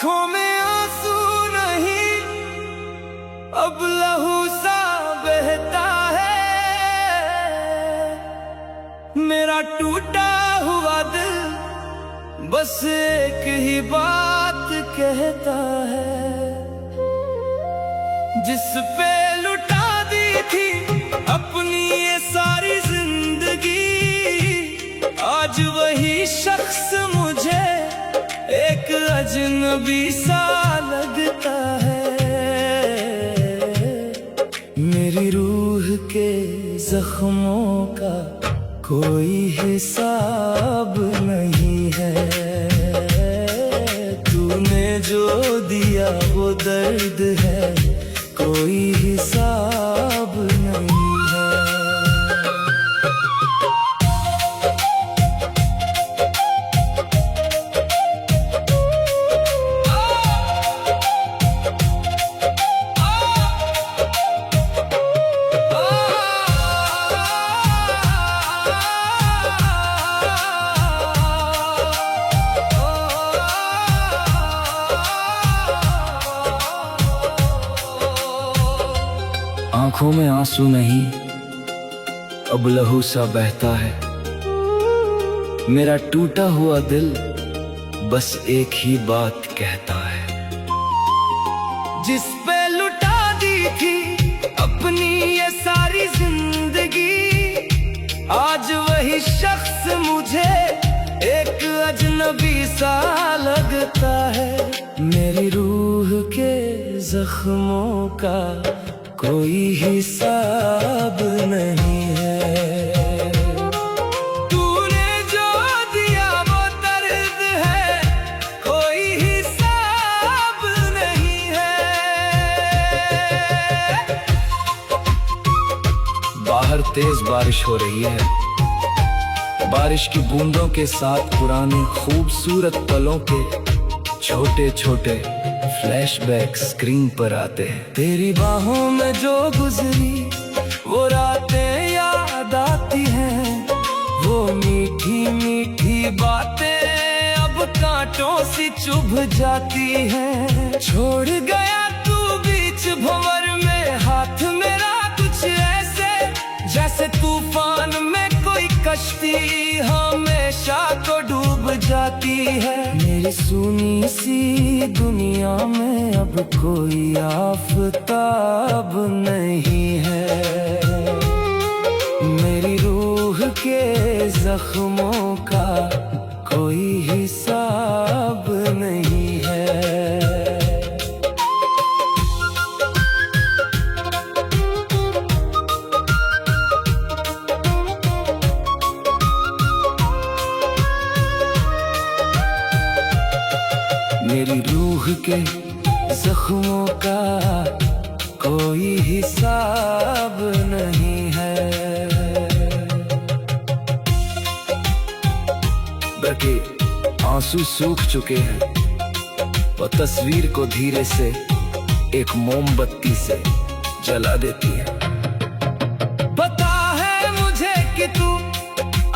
आंखों में आंसू नहीं, अब लहू सा बहता है। मेरा टूटा हुआ दिल बस एक ही बात कहता है, जिस पे लुटा दी थी अपनी ये सारी जिंदगी, आज वही शख्स मुझे एक अजनबी सा लगता है। मेरी रूह के जख्मों का कोई हिसाब नहीं है, तूने जो दिया वो दर्द है, कोई हिसाब नहीं है। आंखों में आंसू नहीं, अब लहू सा बहता है। मेरा टूटा हुआ दिल बस एक ही बात कहता है, जिस पे लुटा दी थी अपनी ये सारी जिंदगी, आज वही शख्स मुझे एक अजनबी सा लगता है। मेरी रूह के जख्मों का कोई हिसाब नहीं है, तूने जो दिया वो दर्द है, कोई हिसाब नहीं है। बाहर तेज बारिश हो रही है, बारिश की बूंदों के साथ पुराने खूबसूरत पलों के छोटे छोटे फ्लैशबैक स्क्रीन पर आते हैं। तेरी बाहों में जो गुजरी वो रातें याद आती हैं, वो मीठी मीठी बातें अब कांटों सी चुभ जाती हैं। छोड़ गया तू बीच भंवर में हाथ मेरा, कुछ ऐसे जैसे तूफान में कोई कश्ती हमेशा को डूब जाती है। मेरी सुनी सी दुनिया में अब कोई आफताब नहीं है, मेरी रूह के जख्मों का कोई हिसाब नहीं है। मेरी रूह के जख्मों का कोई हिसाब नहीं है, बल्कि आंसू सूख चुके हैं। वो तस्वीर को धीरे से एक मोमबत्ती से जला देती है। पता है मुझे कि तू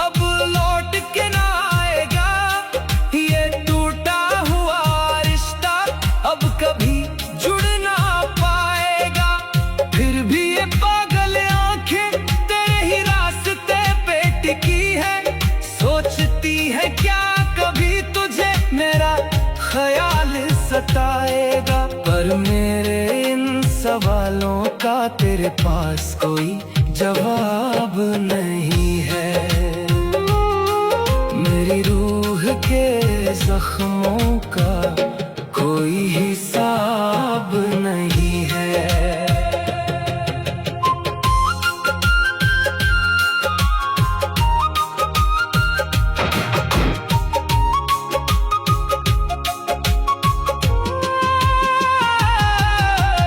अब लौट के ना आएगा, ये टूटा हुआ रिश्ता अब कभी जुड़ ना पाएगा। फिर भी ये पागल आंखें तेरे ही रास्ते पे टिकी है, सोचती है क्या कभी तुझे मेरा ख्याल सताएगा। पर मेरे इन सवालों का तेरे पास कोई जवाब नहीं है, मेरी रूह के जख्मों का कोई हिसाब नहीं है।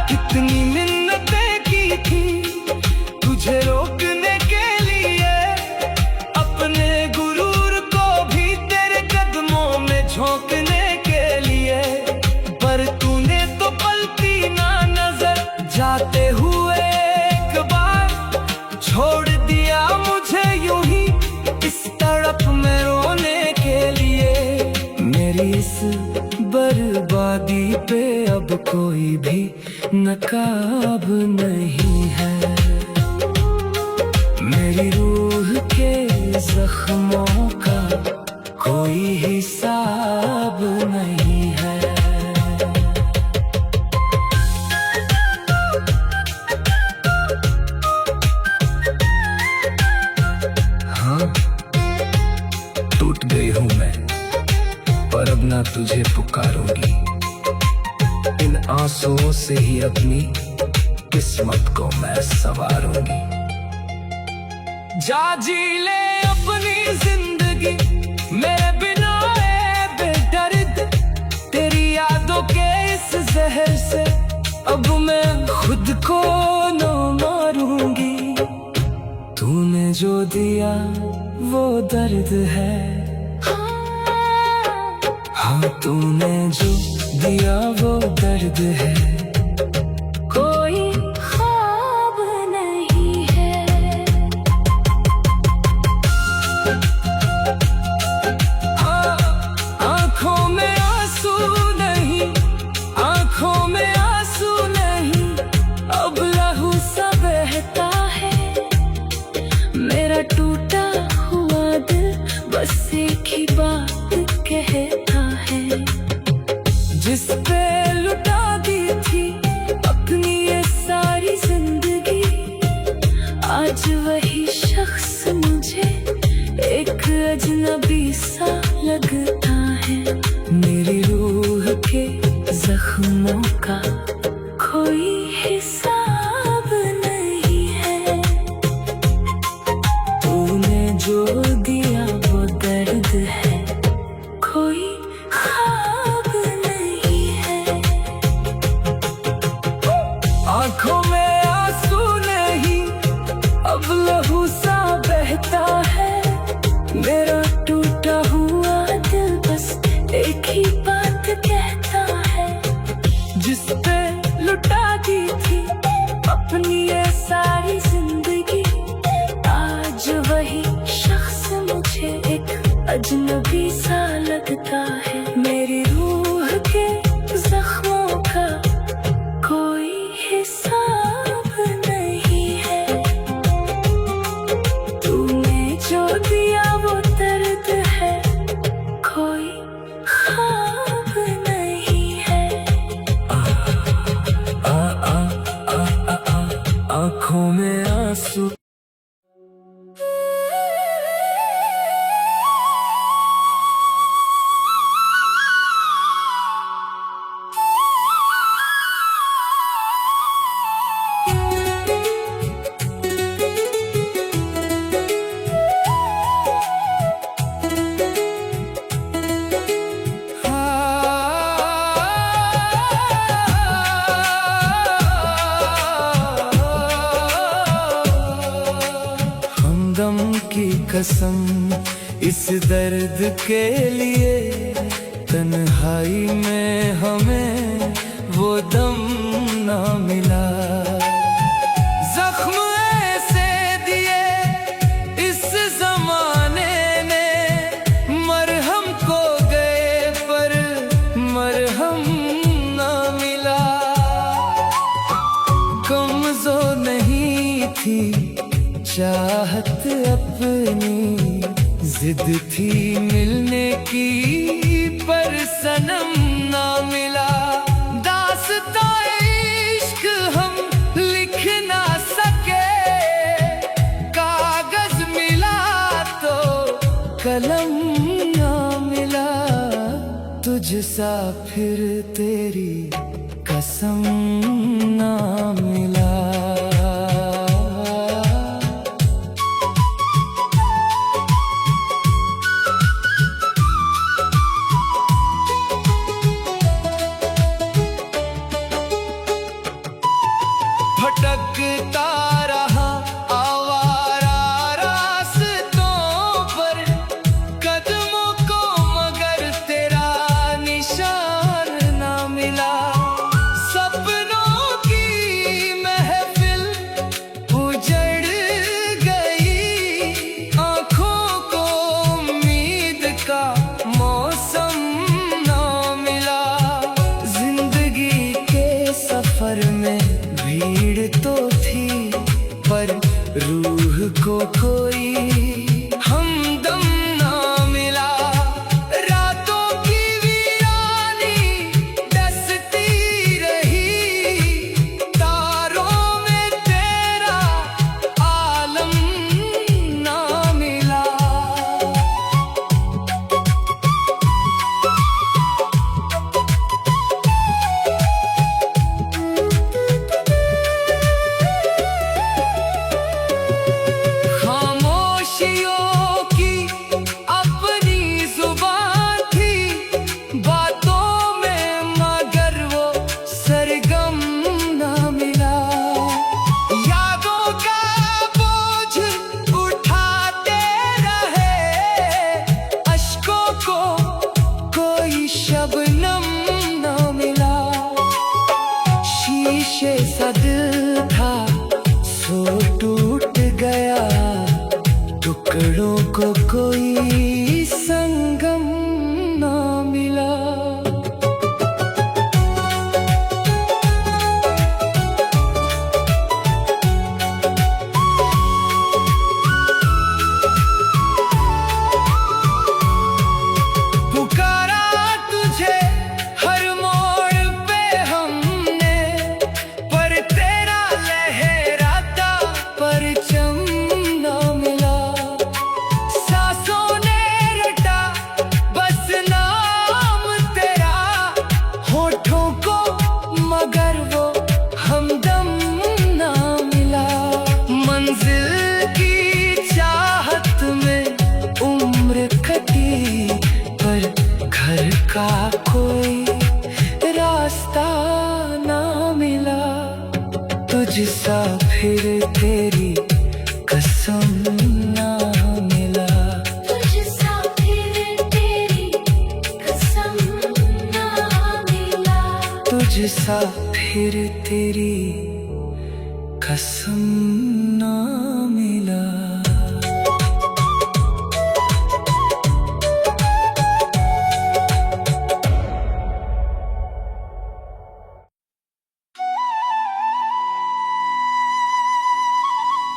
कितनी मिन्नतें की थी तुझे रोकने के लिए, अपने गुरूर को भी तेरे कदमों में झोंकने के लिए, पर तूने तो पलटी ना नजर जाते हुए एक बार, छोड़ दिया मुझे यूं ही इस तड़प में रोने के लिए। मेरी इस बर्बादी पे अब कोई भी नकाब नहीं है। मेरी रूह के जख्मों का कोई हिसाब नहीं है। हाँ, टूट गई हूँ मैं, पर अब ना तुझे पुकारूंगी। इन आंसुओं से ही अपनी किस्मत को मैं संवारूंगी। जा जी ले अपनी जिंदगी मेरे बिना ए बेदर्द। तेरी यादों के इस जहर से अब मैं खुद को न मारूंगी। तूने जो दिया वो दर्द है। हाँ, तूने जो दिया वो दर्द है। कोई ख्वाब नहीं है। हाँ, आंखों में आंसू नहीं, आंखों में आंसू नहीं, अब लहू सा बहता है। मेरा टूटा हुआ दिल बस एक ही बात कहता है। जिस पे लुटा दी थी अपनी ये सारी जिंदगी, आज वही शख्स मुझे एक अजनबी सा लगता है। मेरी रूह के जख्मों का कोई हिसाब नहीं है। तूने जो दिया वो दर्द है। कोई ख्वाब नहीं है। आंखों में आंसू नहीं, अब लहू सा बहता है। मेरा टूटा हुआ दिल बस एक ही बात कहता है। जिस पे लुटा दी थी अपनी ये सारी जिंदगी, आज वही शख्स मुझे एक अजनबी सा लगता है। मेरी रूह के जख्मों का कोई हिसाब नहीं है। तूने जो दिया वो दर्द है। कोई ख्वाब नहीं है। आंखों में आंसू। हमदम की कसम इस दर्द के लिए, तन्हाई में हमें वो दम ना मिला। जख्म ऐसे दिए इस जमाने ने, मरहम को गए पर मरहम ना मिला। कमजोर नहीं थी चाहत अपनी, जिद थी मिलने की पर सनम ना मिला। दास्तां इश्क हम लिख ना सके, कागज मिला तो कलम ना मिला। तुझसा फिर तेरी कसम ना मिला। भटकता रहा आवारा रास्तों पर, कदमों को मगर तेरा निशान ना मिला। सपनों की महफिल रूह को कोई हमदम ना मिला। रातों की वीरानी डसती रही, तारों में तेरा आलम ना मिला। खामोशियों की अपनी जुबान थी, बातों में मगर वो सरगम ना मिला। यादों का बोझ उठाते रहे, अश्कों को कोई शबनम ना मिला। शीशे सा दिल था सो टूट गया, टुकड़ों को कोई संगम ना मिला। पुकारा तुझे हर मोड़ पे हमने, पर तेरा लहराता परचम ना मिला। सांसों ने रटा बस नाम तेरा, होठों को मगर वो हमदम ना मिला। मंजिल की चाहत में उम्र कटी, पर घर का कोई रास्ता ना मिला। तुझसा फिर तेरी कसम ना मिला। तुझसा फिर तेरी कसम ना मिला। तुझसा फिर तेरी कसम ना मिला।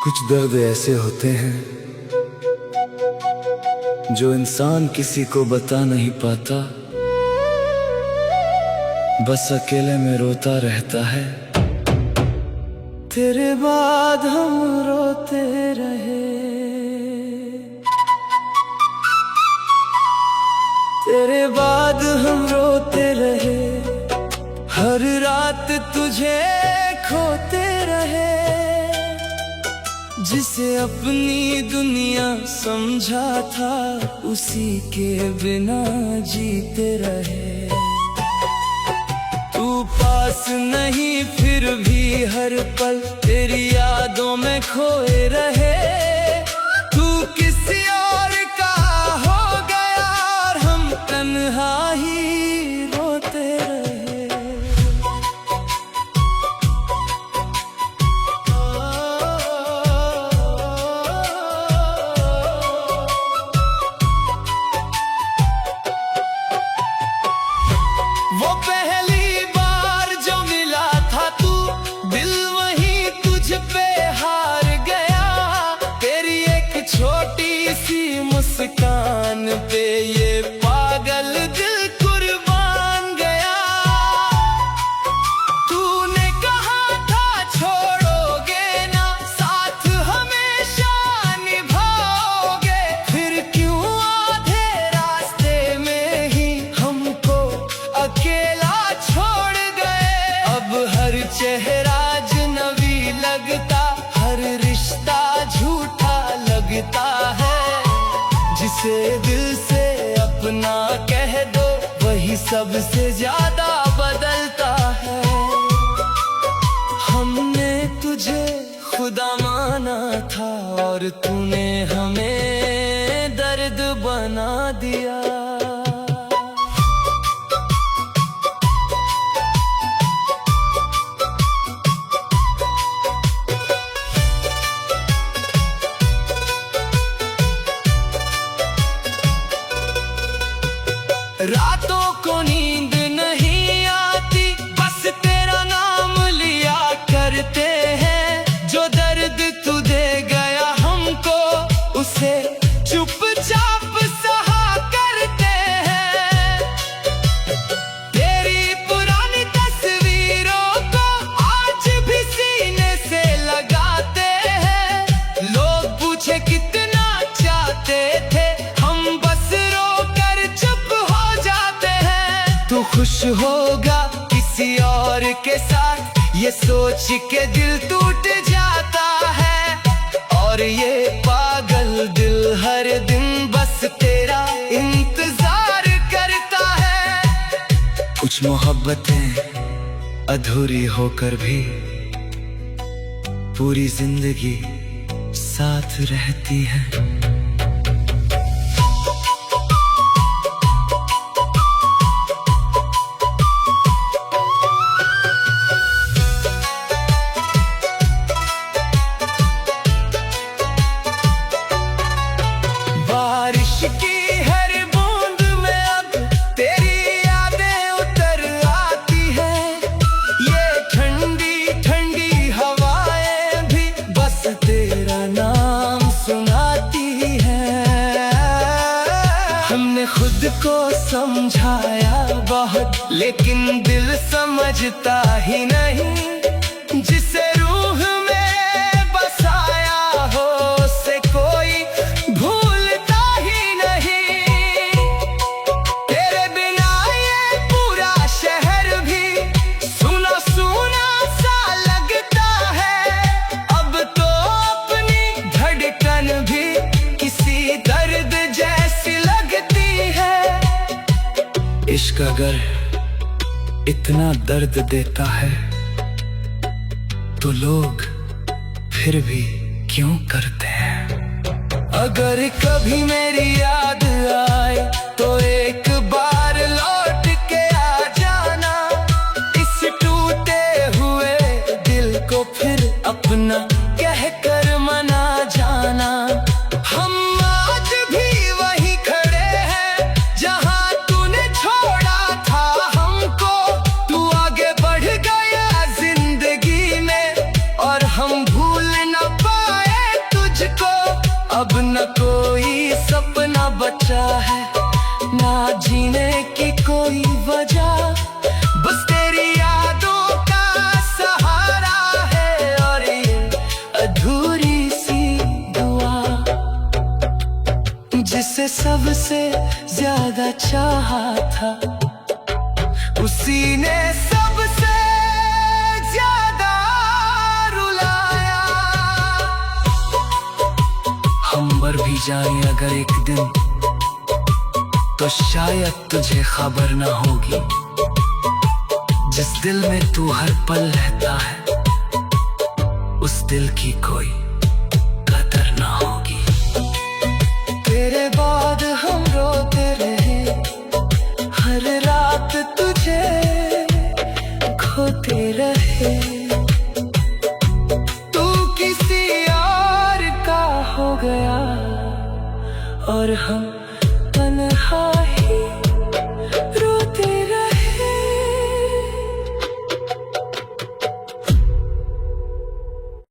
कुछ दर्द ऐसे होते हैं जो इंसान किसी को बता नहीं पाता, बस अकेले में रोता रहता है। तेरे बाद हम रोते रहे, तेरे बाद हम रोते रहे, हर रात तुझे खोते रहे। जिसे अपनी दुनिया समझा था, उसी के बिना जीते रहे। तू पास नहीं फिर भी हर पल तेरी यादों में खोए रहे। तू किसी और का हो गया और हम तन्हा ही रोते रहे। वो पहली बार जो मिला था तू, दिल वहीं तुझ पे हार गया। तेरी एक छोटी सी मुस्कान पे ये पागल दिल कुर्बान गया। तूने कहा था छोड़ोगे ना, साथ हमेशा निभाओगे, फिर क्यों आधे रास्ते में ही हमको अकेला छोड़ गए। अब हर चेहरा अजनबी लगता, हर रिश्ता झूठा लगता है। जिसे दिल से अपना कह दो, वही सबसे ज्यादा बदलता है। हमने तुझे खुदा माना था और तूने हमें दर्द बना दिया। रातों को नींद नहीं आती, बस तेरा नाम लिया करते हैं। जो दर्द तू देगा खुश होगा किसी और के साथ, ये सोच के दिल टूट जाता है। और ये पागल दिल हर दिन बस तेरा इंतजार करता है। कुछ मोहब्बतें अधूरी होकर भी पूरी जिंदगी साथ रहती हैं। बारिश की हर बूंद में अब तेरी यादें उतर आती हैं। ये ठंडी ठंडी हवाएं भी बस तेरा नाम सुनाती हैं। हमने खुद को समझाया बहुत, लेकिन दिल समझता ही नहीं। जिसे रूह में बसाया हो उसे कोई भूलता ही नहीं। तेरे बिना ये पूरा शहर भी सुना सुना सा लगता है। अब तो अपनी धड़कन भी किसी दर्द जैसी लगती है। इश्क अगर इतना दर्द देता है तो लोग फिर भी क्यों करते हैं। अगर कभी मेरी याद आए तो एक बार लौट के आ जाना। इस टूटे हुए दिल को फिर अपना कह कर मना जाना। हम आज भी वहीं खड़े हैं जहां तूने छोड़ा था हमको। तू आगे बढ़ गया जिंदगी में और हम भूल न पाए तुझको। अब न कोई सपना बचा है, ना जीने की कोई वजह। बस तेरी यादों का सहारा है और ये अधूरी सी दुआ। जिसे सबसे ज्यादा चाहा था उसी ने सबसे ज्यादा रुलाया। हम मर भी जाएं अगर एक दिन तो शायद तुझे खबर ना होगी। जिस दिल में तू हर पल रहता है उस दिल की कोई कदर ना होगी। तेरे बाद हम रोते रहे हर रात तुझे खोते रहे। तू किसी और का हो गया और हम